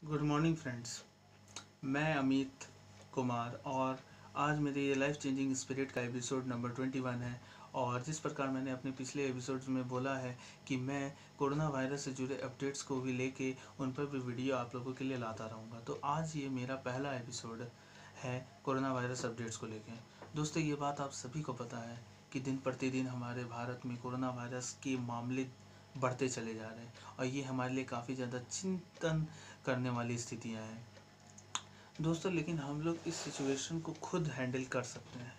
Good morning friends. मैं अमित कुमार और आज मेरे ये लाइफ चेंजिंग स्पिरिट का एपिसोड नंबर 21 है। और जिस प्रकार मैंने अपने पिछले एपिसोड्स में बोला है कि मैं कोरोना वायरस से जुड़े अपडेट्स को भी लेके उन पर भी वीडियो आप लोगों के लिए लाता रहूँगा, तो आज ये मेरा पहला एपिसोड है कोरोना वायरस अपडेट्स को लेके। दोस्तों, ये बात आप सभी को पता है कि दिन प्रतिदिन हमारे भारत में कोरोना वायरस के मामले बढ़ते चले जा रहे हैं और ये हमारे लिए काफ़ी ज़्यादा चिंतन करने वाली स्थितियाँ हैं दोस्तों। लेकिन हम लोग इस सिचुएशन को खुद हैंडल कर सकते हैं,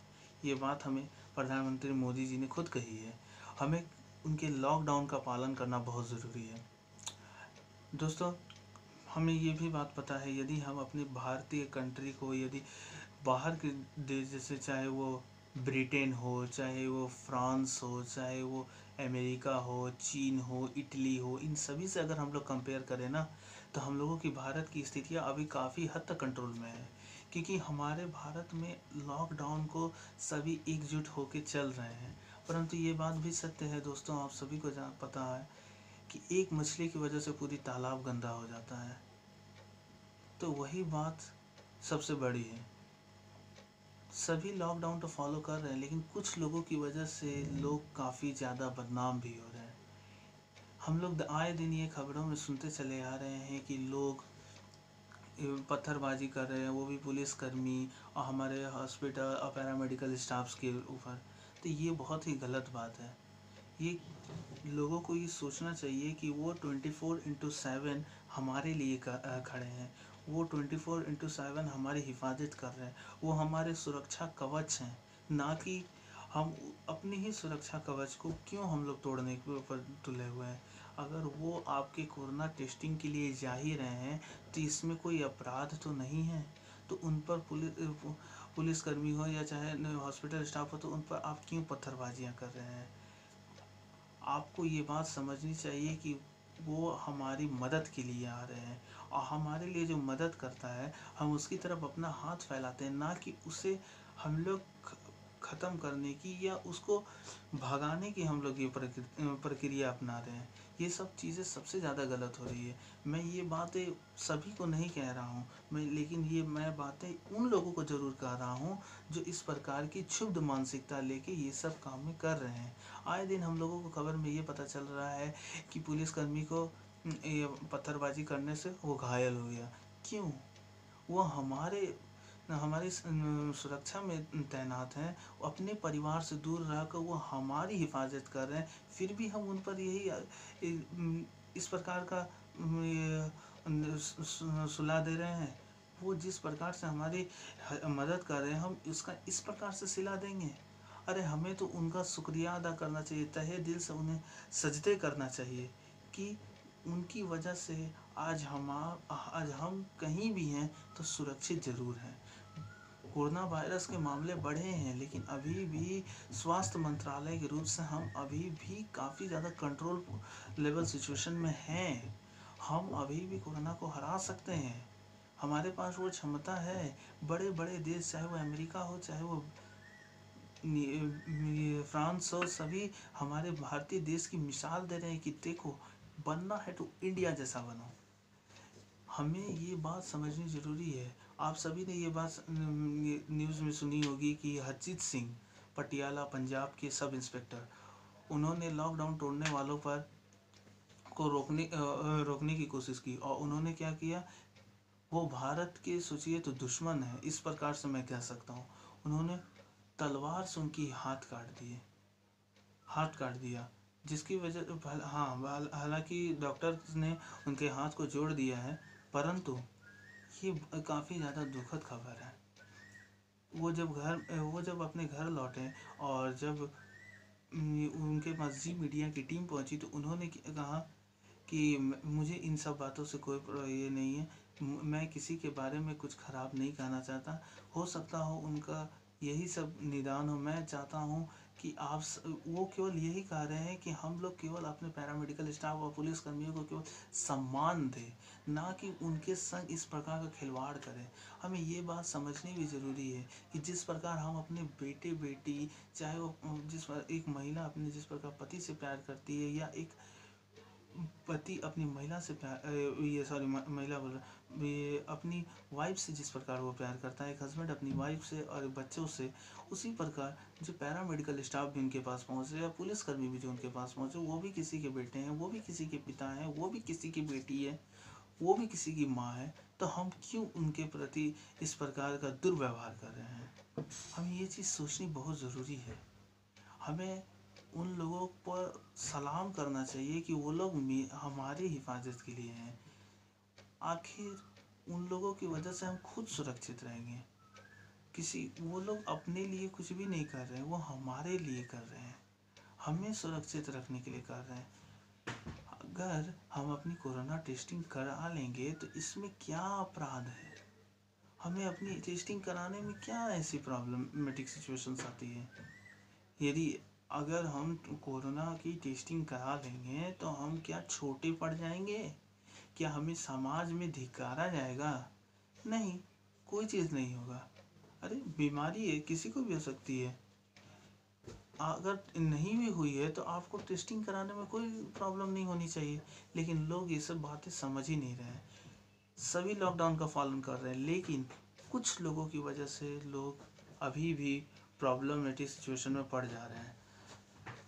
ये बात हमें प्रधानमंत्री मोदी जी ने खुद कही है। हमें उनके लॉकडाउन का पालन करना बहुत ज़रूरी है दोस्तों। हमें ये भी बात पता है, यदि हम अपनी भारतीय कंट्री को यदि बाहर के देश, जैसे चाहे वो ब्रिटेन हो, चाहे वो फ्रांस हो, चाहे वो अमेरिका हो, चीन हो, इटली हो, इन सभी से अगर हम लोग कंपेयर करें ना, तो हम लोगों की भारत की स्थितियाँ अभी काफ़ी हद तक कंट्रोल में है। क्योंकि हमारे भारत में लॉकडाउन को सभी एकजुट होकर चल रहे हैं। परंतु ये बात भी सत्य है दोस्तों, आप सभी को पता है कि एक मछली की वजह से पूरी तालाब गंदा हो जाता है। तो वही बात सबसे बड़ी है। सभी लॉकडाउन तो फॉलो कर रहे हैं, लेकिन कुछ लोगों की वजह से लोग काफ़ी ज़्यादा बदनाम भी हो रहे हैं। हम लोग आए दिन ये खबरों में सुनते चले आ रहे हैं कि लोग पत्थरबाजी कर रहे हैं, वो भी पुलिसकर्मी और हमारे हॉस्पिटल और पैरामेडिकल स्टाफ्स के ऊपर। तो ये बहुत ही गलत बात है। ये लोगों को ये सोचना चाहिए कि वो 24/7 हमारे लिए खड़े हैं। वो 24/7 हमारी हिफाजत कर रहे हैं। वो हमारे सुरक्षा कवच हैं, ना कि हम अपनी ही सुरक्षा कवच को क्यों हम लोग तोड़ने के ऊपर तुले हुए हैं। अगर वो आपके कोरोना टेस्टिंग के लिए जा ही रहे हैं तो इसमें कोई अपराध तो नहीं है। तो उन पर पुलिसकर्मी हो या चाहे हॉस्पिटल स्टाफ हो, तो उन पर आप क्यों पत्थरबाजियाँ कर रहे हैं। आपको ये बात समझनी चाहिए कि वो हमारी मदद के लिए आ रहे हैं और हमारे लिए जो मदद करता है हम उसकी तरफ अपना हाथ फैलाते हैं, ना कि उसे हम लोग ख़त्म करने की या उसको भगाने की हम लोग ये प्रक्रिया अपना रहे हैं। ये सब चीज़ें सबसे ज़्यादा गलत हो रही है। मैं ये बातें सभी को नहीं कह रहा हूँ मैं, लेकिन ये मैं बातें उन लोगों को ज़रूर कह रहा हूँ जो इस प्रकार की क्षुब्ध मानसिकता लेके ये सब काम में कर रहे हैं। आए दिन हम लोगों को खबर में ये पता चल रहा है कि पुलिसकर्मी को ये पत्थरबाजी करने से वो घायल हो गया। क्यों? वो हमारी सुरक्षा में तैनात हैं, वो अपने परिवार से दूर रहकर वो हमारी हिफाजत कर रहे हैं, फिर भी हम उन पर यही इस प्रकार का सुला दे रहे हैं। वो जिस प्रकार से हमारी मदद कर रहे हैं, हम उसका इस प्रकार से सिला देंगे। अरे हमें तो उनका शुक्रिया अदा करना चाहिए, तहे दिल से उन्हें सजदे करना चाहिए कि उनकी वजह से आज हम कहीं भी हैं तो सुरक्षित ज़रूर हैं। कोरोना वायरस के मामले बढ़े हैं, लेकिन अभी भी स्वास्थ्य मंत्रालय के रूप से हम अभी भी काफ़ी ज़्यादा कंट्रोल लेवल सिचुएशन में हैं। हम अभी भी कोरोना को हरा सकते हैं। हमारे पास वो क्षमता है। बड़े बड़े देश, चाहे वो अमेरिका हो, चाहे वो फ्रांस हो, सभी हमारे भारतीय देश की मिसाल दे रहे हैं कि देखो, बनना है तो इंडिया जैसा बनो। हमें ये बात समझनी ज़रूरी है। आप सभी ने ये बात न्यूज़ में सुनी होगी कि हरजीत सिंह पटियाला पंजाब के सब इंस्पेक्टर, उन्होंने लॉकडाउन तोड़ने वालों पर को रोकने की कोशिश की और उन्होंने क्या किया, वो भारत के सोचिए तो दुश्मन है, इस प्रकार से मैं कह सकता हूँ। उन्होंने तलवार से उनकी हाथ काट दिया, जिसकी वजह, हाँ, हालांकि डॉक्टर ने उनके हाथ को जोड़ दिया है, परंतु ये काफ़ी ज़्यादा दुखद खबर है। वो जब अपने घर लौटे और जब उनके पास जी मीडिया की टीम पहुंची, तो उन्होंने कहा कि मुझे इन सब बातों से कोई ये नहीं है, मैं किसी के बारे में कुछ ख़राब नहीं कहना चाहता। हो सकता हो उनका यही सब निदान हो। मैं चाहता हूँ कि वो केवल यही कह रहे हैं कि हम लोग केवल अपने पैरामेडिकल स्टाफ और पुलिस कर्मियों को केवल सम्मान दें, ना कि उनके संग इस प्रकार का खिलवाड़ करें। हमें ये बात समझनी भी ज़रूरी है कि जिस प्रकार हम अपने बेटे बेटी, चाहे वो एक महिला अपने जिस प्रकार पति से प्यार करती है, या एक पति अपनी महिला से प्यार ये सॉरी महिला बोल रहा, ये अपनी वाइफ से जिस प्रकार वो प्यार करता है, एक हस्बैंड अपनी वाइफ से और बच्चों से, उसी प्रकार जो पैरामेडिकल स्टाफ भी उनके पास पहुँचे या पुलिसकर्मी भी जो उनके पास पहुँचे, वो भी किसी के बेटे हैं, वो भी किसी के पिता हैं, वो भी किसी की बेटी है, वो भी किसी की माँ है। तो हम क्यों उनके प्रति इस प्रकार का दुर्व्यवहार कर रहे हैं? हमें ये चीज़ सोचनी बहुत ज़रूरी है। हमें उन लोगों पर सलाम करना चाहिए कि वो लोग हमारी हिफाजत के लिए हैं। आखिर उन लोगों की वजह से हम खुद सुरक्षित रहेंगे। किसी वो लोग अपने लिए कुछ भी नहीं कर रहे हैं, वो हमारे लिए कर रहे हैं, हमें सुरक्षित रखने के लिए कर रहे हैं। अगर हम अपनी कोरोना टेस्टिंग करा लेंगे तो इसमें क्या अपराध है? हमें अपनी टेस्टिंग कराने में क्या ऐसी प्रॉब्लमेटिक सिचुएशंस आती है? यदि अगर हम कोरोना की टेस्टिंग करा लेंगे तो हम क्या छोटे पड़ जाएंगे? क्या हमें समाज में धिकारा जाएगा? नहीं, कोई चीज़ नहीं होगा। अरे बीमारी है, किसी को भी हो सकती है। अगर नहीं भी हुई है तो आपको टेस्टिंग कराने में कोई प्रॉब्लम नहीं होनी चाहिए, लेकिन लोग ये सब बातें समझ ही नहीं रहे हैं। सभी लॉकडाउन का पालन कर रहे हैं, लेकिन कुछ लोगों की वजह से लोग अभी भी प्रॉब्लमेटिक सिचुएशन में पड़ जा रहे हैं।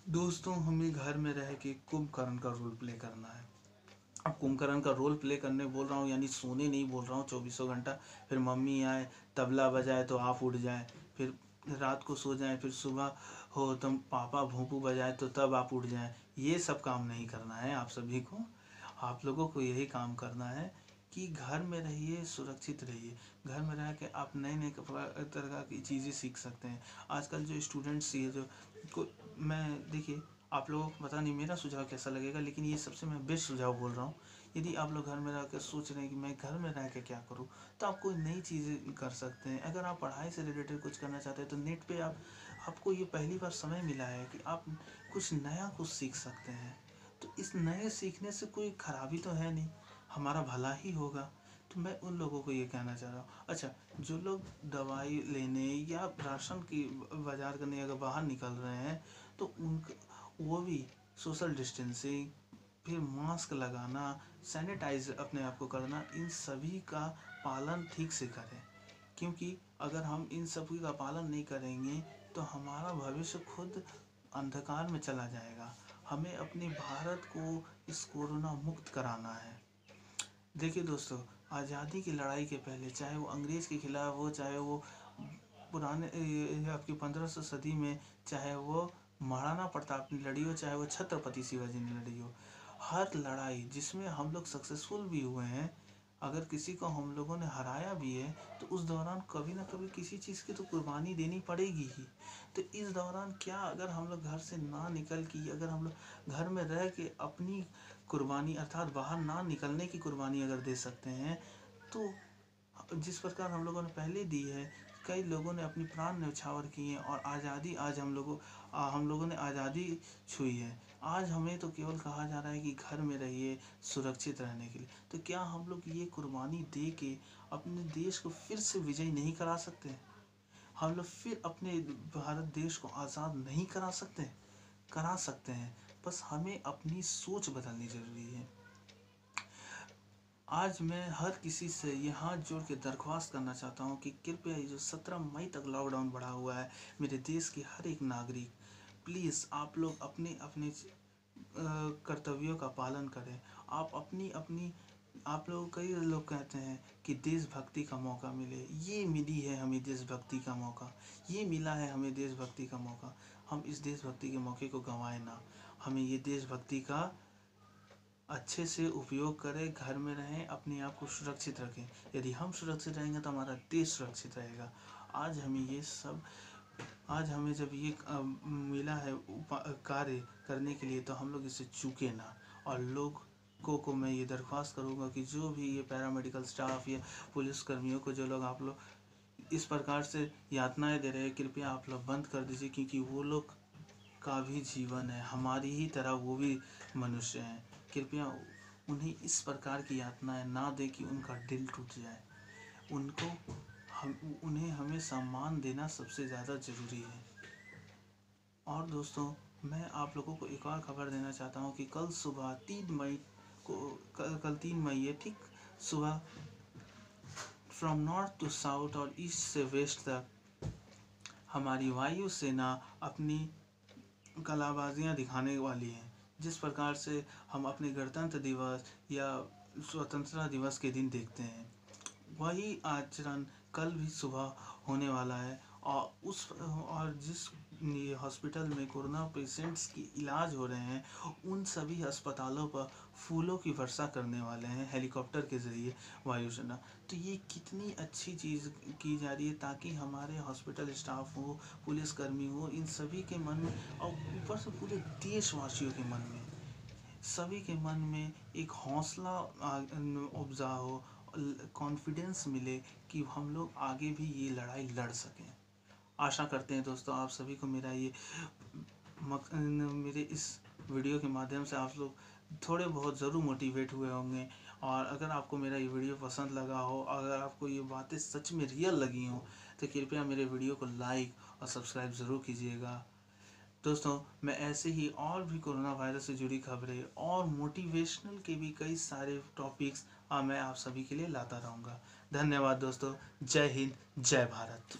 दोस्तों, हमें घर में रह के कुंभकर्ण का रोल प्ले करना है। अब कुंभकर्ण का रोल प्ले करने बोल रहा हूँ यानी सोने नहीं बोल रहा हूँ 2400 घंटा। फिर मम्मी आए, तबला बजाए तो आप उठ जाए, फिर रात को सो जाए, फिर सुबह हो तो पापा भोंपू बजाए तो तब आप उठ जाएं। ये सब काम नहीं करना है आप सभी को। आप लोगों को यही काम करना है कि घर में रहिए, सुरक्षित रहिए। घर में रह के आप नए नए तरह की चीज़ें सीख सकते हैं। आजकल जो स्टूडेंट्स ये जो को मैं देखिए, आप लोगों को पता नहीं मेरा सुझाव कैसा लगेगा, लेकिन ये सबसे मैं बेस्ट सुझाव बोल रहा हूँ। यदि आप लोग घर में रह कर सोच रहे हैं कि मैं घर में रह के क्या करूँ, तो आप कोई नई चीज़ें कर सकते हैं। अगर आप पढ़ाई से रिलेटेड कुछ करना चाहते हैं तो नेट पे आपको ये पहली बार समय मिला है कि आप कुछ नया कुछ सीख सकते हैं। तो इस नए सीखने से कोई खराबी तो है नहीं, हमारा भला ही होगा। तो मैं उन लोगों को ये कहना चाह रहा हूँ। अच्छा, जो लोग दवाई लेने या राशन की बाजार करने अगर बाहर निकल रहे हैं तो उन वो भी सोशल डिस्टेंसिंग, फिर मास्क लगाना, सैनिटाइज अपने आप को करना, इन सभी का पालन ठीक से करें। क्योंकि अगर हम इन सभी का पालन नहीं करेंगे तो हमारा भविष्य खुद अंधकार में चला जाएगा। हमें अपने भारत को इस कोरोना मुक्त कराना है। देखिए दोस्तों, आज़ादी की लड़ाई के पहले, चाहे वो अंग्रेज़ के खिलाफ हो, चाहे वो पुराने आपकी 1500 सदी में, चाहे वो महाराणा प्रताप ने लड़ी हो, चाहे वो छत्रपति शिवाजी ने लड़ी हो, हर लड़ाई जिसमें हम लोग सक्सेसफुल भी हुए हैं, अगर किसी को हम लोगों ने हराया भी है तो उस दौरान कभी ना कभी किसी चीज़ की तो कुर्बानी देनी पड़ेगी ही। तो इस दौरान क्या अगर हम लोग घर से ना निकल के, अगर हम लोग घर में रह के अपनी कुर्बानी अर्थात बाहर ना निकलने की कुर्बानी अगर दे सकते हैं, तो जिस प्रकार हम लोगों ने पहले दी है, कई लोगों ने अपनी प्राण न्यौछावर किए और आज़ादी आज हम लोगों ने आज़ादी छुई है। आज हमें तो केवल कहा जा रहा है कि घर में रहिए सुरक्षित रहने के लिए। तो क्या हम लोग ये कुर्बानी दे के अपने देश को फिर से विजयी नहीं करा सकते? हम लोग फिर अपने भारत देश को आज़ाद नहीं करा सकते? करा सकते हैं, बस हमें अपनी सोच बदलनी ज़रूरी है। आज मैं हर किसी से ये हाथ जोड़ के दरख्वास्त करना चाहता हूँ कि कृपया ये जो 17 मई तक लॉकडाउन बढ़ा हुआ है, मेरे देश के हर एक नागरिक, प्लीज़ आप लोग अपने अपने कर्तव्यों का पालन करें। आप अपनी अपनी आप लोग, कई लोग कहते हैं कि देशभक्ति का मौका मिले, ये मिली है हमें देशभक्ति का मौका, ये मिला है हमें देशभक्ति का मौका। हम इस देशभक्ति के मौके को गंवाएं ना। हमें ये देशभक्ति का अच्छे से उपयोग करें, घर में रहें, अपने आप को सुरक्षित रखें। यदि हम सुरक्षित रहेंगे तो हमारा देश सुरक्षित रहेगा। आज हमें ये सब आज हमें जब ये मिला है कार्य करने के लिए, तो हम लोग इससे चूके ना। और लोगों को मैं ये दरख्वास्त करूँगा कि जो भी ये पैरामेडिकल स्टाफ या पुलिस कर्मियों को जो लोग आप लोग इस प्रकार से यातनाएं दे रहे हैं, कृपया आप लोग बंद कर दीजिए। क्योंकि वो लोग का भी जीवन है, हमारी ही तरह वो भी मनुष्य हैं। कृपया उन्हें इस प्रकार की यातनाएं ना दें कि उनका दिल टूट जाए। उनको उन्हें हमें सम्मान देना सबसे ज़्यादा ज़रूरी है। और दोस्तों, मैं आप लोगों को एक और खबर देना चाहता हूँ कि कल सुबह 3 मई को, कल 3 मई है, ठीक सुबह फ्रॉम नॉर्थ टू साउथ और ईस्ट से वेस्ट तक हमारी वायु सेना अपनी कलाबाजियाँ दिखाने वाली है। जिस प्रकार से हम अपने गणतंत्र दिवस या स्वतंत्रता दिवस के दिन देखते हैं, वही आचरण कल भी सुबह होने वाला है। और जिस हॉस्पिटल में कोरोना पेशेंट्स की इलाज हो रहे हैं, उन सभी अस्पतालों पर फूलों की वर्षा करने वाले हैं हेलीकॉप्टर के ज़रिए वायुसेना। तो ये कितनी अच्छी चीज़ की जा रही है, ताकि हमारे हॉस्पिटल स्टाफ हो, पुलिसकर्मी हो, इन सभी के मन में और ऊपर से पूरे देशवासियों के मन में, सभी के मन में एक हौसला उपजा हो, कॉन्फिडेंस मिले कि हम लोग आगे भी ये लड़ाई लड़ सकें। आशा करते हैं दोस्तों आप सभी को मेरे इस वीडियो के माध्यम से आप लोग थोड़े बहुत ज़रूर मोटिवेट हुए होंगे। और अगर आपको मेरा ये वीडियो पसंद लगा हो, अगर आपको ये बातें सच में रियल लगी हों, तो कृपया मेरे वीडियो को लाइक और सब्सक्राइब ज़रूर कीजिएगा। दोस्तों, मैं ऐसे ही और भी कोरोना वायरस से जुड़ी खबरें और मोटिवेशनल के भी कई सारे टॉपिक्स मैं आप सभी के लिए लाता रहूँगा। धन्यवाद दोस्तों। जय हिंद, जय भारत।